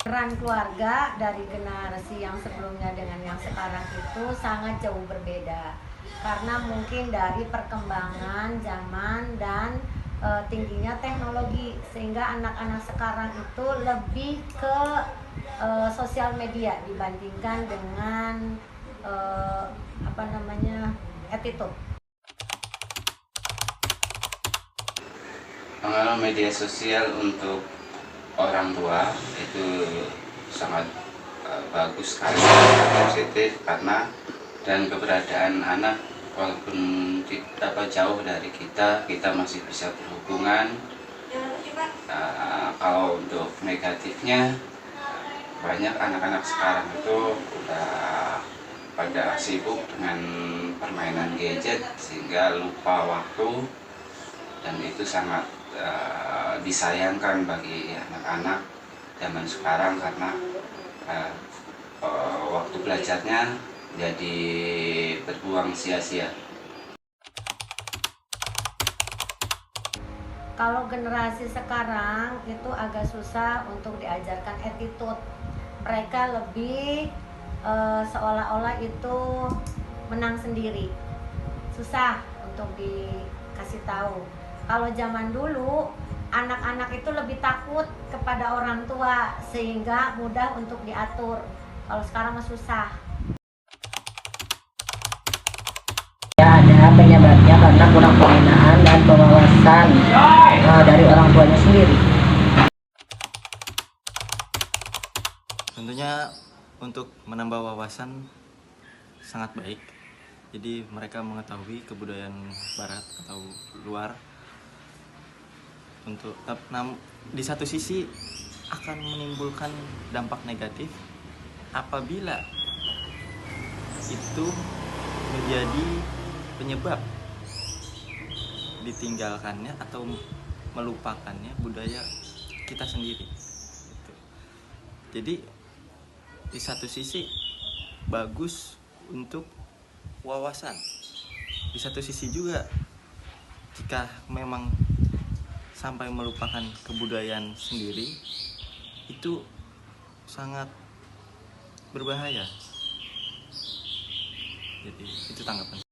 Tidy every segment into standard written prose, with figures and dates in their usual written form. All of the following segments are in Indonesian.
Peran keluarga dari generasi yang sebelumnya dengan yang sekarang itu sangat jauh berbeda. Karena mungkin dari perkembangan zaman dan tingginya teknologi, sehingga anak-anak sekarang itu lebih ke sosial media dibandingkan dengan attitude. Pengaruh media sosial untuk orang tua itu sangat bagus sekali, positif, karena dan keberadaan anak walaupun jauh dari kita masih bisa berhubungan. Kalau untuk negatifnya, banyak anak-anak sekarang itu udah pada sibuk dengan permainan gadget sehingga lupa waktu, dan itu sangat disayangkan bagi anak-anak zaman sekarang karena waktu belajarnya jadi berbuang sia-sia. Kalau generasi sekarang itu agak susah untuk diajarkan attitude. Mereka lebih seolah-olah itu menang sendiri. Susah untuk dikasih tahu. Kalau zaman dulu, anak-anak itu lebih takut kepada orang tua sehingga mudah untuk diatur. Kalau sekarang mah susah. Ya, ada penyebabnya karena kurang pembinaan dan pengawasan dari orang tuanya sendiri. Tentunya untuk menambah wawasan sangat baik. Jadi mereka mengetahui kebudayaan barat atau luar. Di satu sisi akan menimbulkan dampak negatif apabila itu menjadi penyebab ditinggalkannya atau melupakannya budaya kita sendiri. Jadi di satu sisi bagus untuk wawasan, di satu sisi juga jika memang sampai melupakan kebudayaan sendiri, itu sangat berbahaya. Jadi itu tanggapan.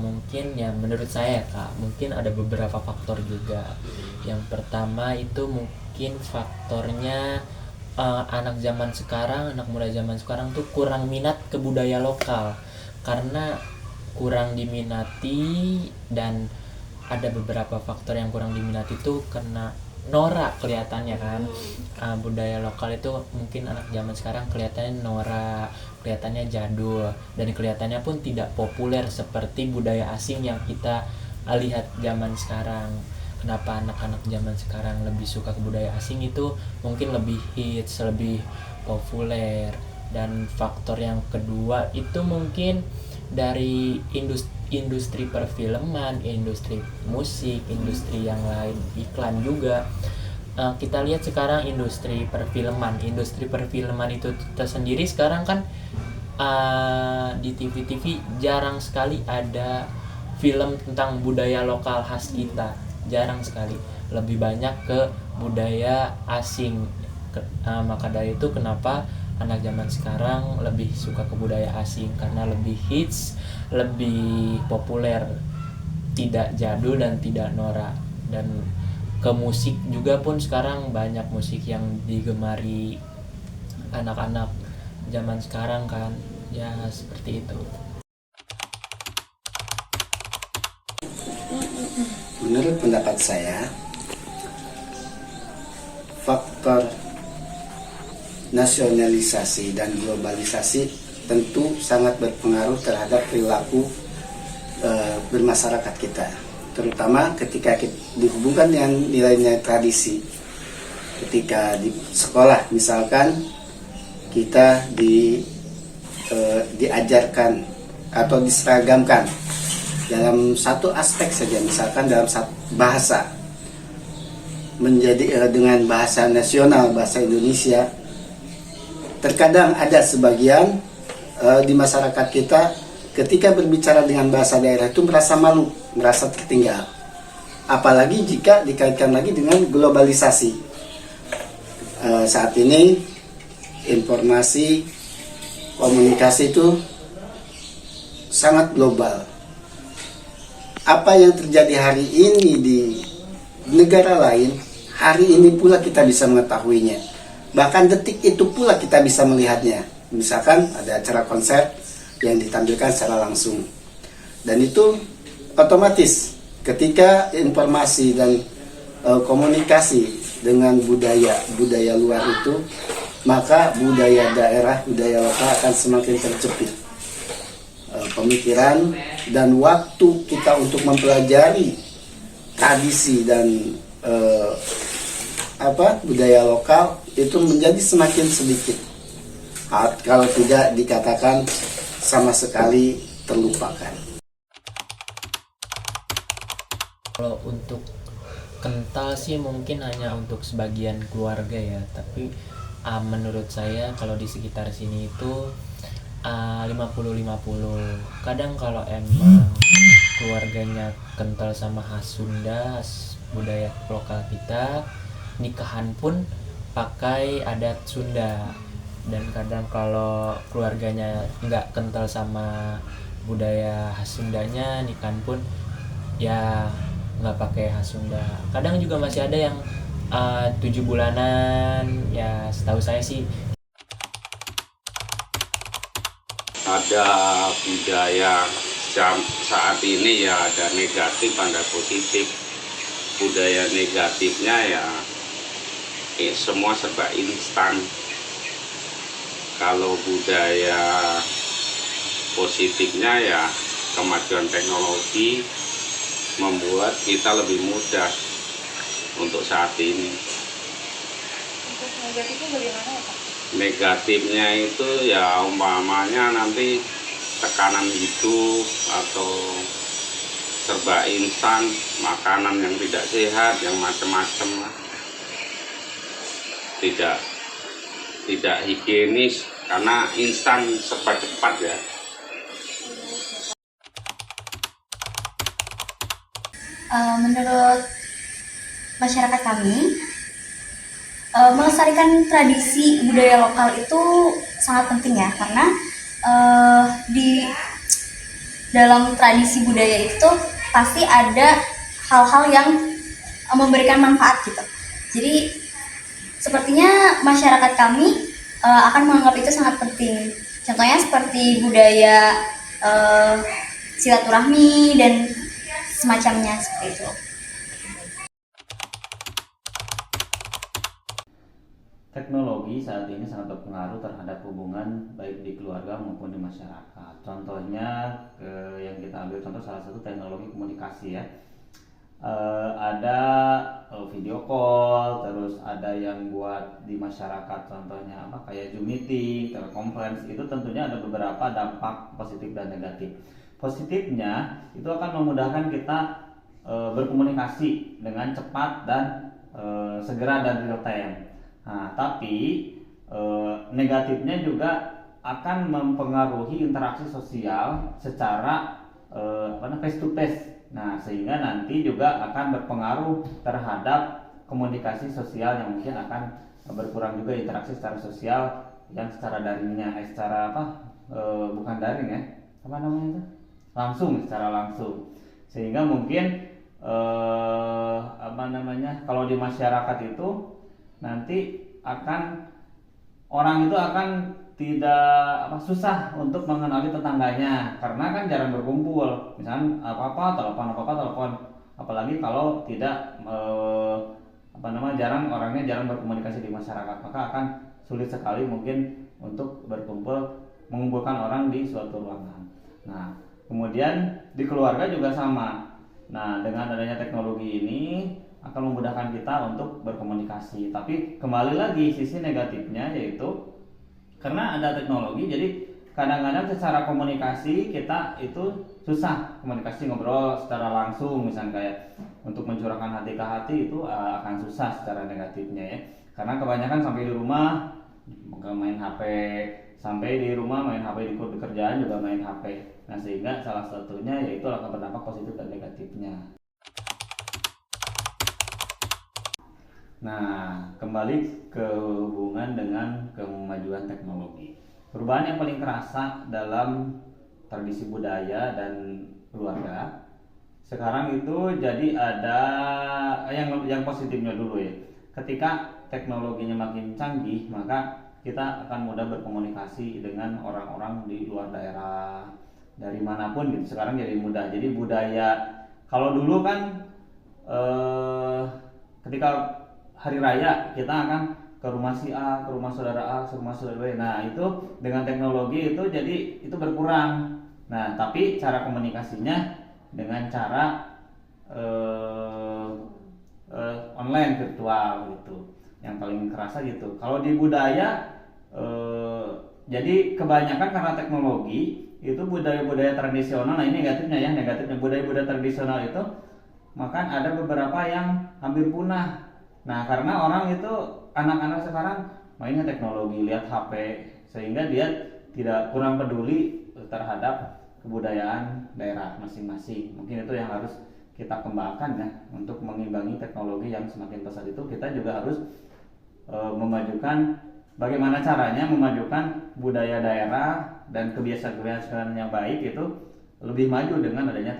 Mungkin ya menurut saya Kak, mungkin ada beberapa faktor juga. Yang pertama itu mungkin faktornya anak zaman sekarang, anak muda zaman sekarang tuh kurang minat ke budaya lokal karena kurang diminati, dan ada beberapa faktor yang kurang diminati itu karena norak kelihatannya kan. Budaya lokal itu mungkin anak zaman sekarang kelihatannya norak, kelihatannya jadul, dan kelihatannya pun tidak populer seperti budaya asing yang kita lihat zaman sekarang. Kenapa anak-anak zaman sekarang lebih suka ke budaya asing itu mungkin lebih hits, lebih populer. Dan faktor yang kedua itu mungkin dari industri perfilman, industri musik, industri yang lain, iklan juga. Kita lihat sekarang industri perfilman itu tersendiri sekarang kan di TV jarang sekali ada film tentang budaya lokal khas kita, jarang sekali, lebih banyak ke budaya asing. Maka dari itu kenapa anak zaman sekarang lebih suka ke budaya asing, karena lebih hits, lebih populer, tidak jadul dan tidak norak. Dan ke musik juga pun sekarang banyak musik yang digemari anak-anak zaman sekarang kan, ya seperti itu. Menurut pendapat saya, faktor nasionalisasi dan globalisasi tentu sangat berpengaruh terhadap perilaku bermasyarakat kita, terutama ketika dihubungkan dengan nilai-nilai tradisi. Ketika di sekolah misalkan kita diajarkan atau diseragamkan dalam satu aspek saja, misalkan dalam satu bahasa, menjadi dengan bahasa nasional, bahasa Indonesia. Terkadang ada sebagian di masyarakat kita ketika berbicara dengan bahasa daerah itu merasa malu, merasa tertinggal. apalagi jika dikaitkan lagi dengan globalisasi. Saat ini informasi komunikasi itu sangat global. Apa yang terjadi hari ini di negara lain, hari ini pula kita bisa mengetahuinya. Bahkan detik itu pula kita bisa melihatnya. Misalkan ada acara konser yang ditampilkan secara langsung. Dan itu otomatis ketika informasi dan komunikasi dengan budaya luar itu, maka budaya daerah, budaya lokal akan semakin terjepit. Pemikiran dan waktu kita untuk mempelajari tradisi dan budaya lokal itu menjadi semakin sedikit, kalau tidak dikatakan sama sekali terlupakan. Kalau untuk kental sih mungkin hanya untuk sebagian keluarga ya, tapi menurut saya kalau di sekitar sini itu 50-50. Kadang kalau emang keluarganya kental sama khas Sunda, budaya lokal kita, nikahan pun pakai adat Sunda. Dan kadang kalau keluarganya nggak kental sama budaya khas Sundanya, nikahan pun ya nggak pakai khas Sunda. Kadang juga masih ada yang 7 bulanan, ya setahu saya sih. Ada budaya saat ini ya, ada negatif, ada positif. Budaya negatifnya ya semua serba instan. Kalau budaya positifnya ya kemajuan teknologi membuat kita lebih mudah untuk saat ini. Untuk negatifnya bagaimana ya Pak? Negatifnya itu ya umpamanya nanti tekanan hidup atau serba instan, makanan yang tidak sehat, yang macam-macam lah, tidak higienis karena instan serba cepat ya. Menurut masyarakat kami, melestarikan tradisi budaya lokal itu sangat penting ya, karena di dalam tradisi budaya itu pasti ada hal-hal yang memberikan manfaat gitu. Jadi sepertinya masyarakat kami akan menganggap itu sangat penting. Contohnya seperti budaya silaturahmi dan semacamnya seperti itu. Teknologi saat ini sangat berpengaruh terhadap hubungan baik di keluarga maupun di masyarakat. Contohnya yang kita ambil contoh salah satu teknologi komunikasi ya. Ada video call, terus ada yang buat di masyarakat contohnya kayak Zoom meeting, teleconference. Itu tentunya ada beberapa dampak positif dan negatif. Positifnya itu akan memudahkan kita berkomunikasi dengan cepat dan segera dan real time. Nah, tapi negatifnya juga akan mempengaruhi interaksi sosial secara face to face. Nah, sehingga nanti juga akan berpengaruh terhadap komunikasi sosial yang mungkin akan berkurang juga interaksi secara sosial yang secara daringnya, bukan daring ya, secara langsung. Sehingga mungkin kalau di masyarakat itu nanti orang itu akan tidak susah untuk mengenali tetangganya karena kan jarang berkumpul. Misalnya telepon, apalagi kalau tidak orangnya jarang berkomunikasi di masyarakat, maka akan sulit sekali mungkin untuk mengumpulkan orang di suatu ruangan. Nah, kemudian di keluarga juga sama. Nah, dengan adanya teknologi ini akan memudahkan kita untuk berkomunikasi. Tapi kembali lagi sisi negatifnya, yaitu karena ada teknologi, jadi kadang-kadang secara komunikasi kita itu susah komunikasi, ngobrol secara langsung, misalnya kayak untuk mencurahkan hati ke hati itu akan susah secara negatifnya ya. Karena kebanyakan sampai di rumah main HP, di kerjaan juga main HP. Nah, sehingga salah satunya yaitu akan berdampak positif dan negatifnya. Nah, kembali ke hubungan dengan kemajuan teknologi. Perubahan yang paling terasa dalam tradisi budaya dan keluarga sekarang itu jadi ada yang positifnya dulu ya. Ketika teknologinya makin canggih, maka kita akan mudah berkomunikasi dengan orang-orang di luar daerah, dari manapun gitu. Sekarang jadi mudah. Jadi budaya, kalau dulu kan ketika hari raya kita akan ke rumah si A, ke rumah saudara A, ke rumah saudara B. Nah, itu dengan teknologi itu jadi itu berkurang. Nah, tapi cara komunikasinya dengan cara online, virtual gitu. Yang paling kerasa gitu. Kalau di budaya jadi kebanyakan karena teknologi itu budaya-budaya tradisional. Nah, ini negatifnya budaya-budaya tradisional itu maka ada beberapa yang hampir punah. Nah, karena orang itu anak-anak sekarang mainnya teknologi, lihat HP, sehingga dia kurang peduli terhadap kebudayaan daerah masing-masing. Mungkin itu yang harus kita kembangkan ya, untuk mengimbangi teknologi yang semakin pesat itu. Kita juga harus memajukan bagaimana caranya memajukan budaya daerah dan kebiasaan-kebiasaan yang baik itu lebih maju dengan adanya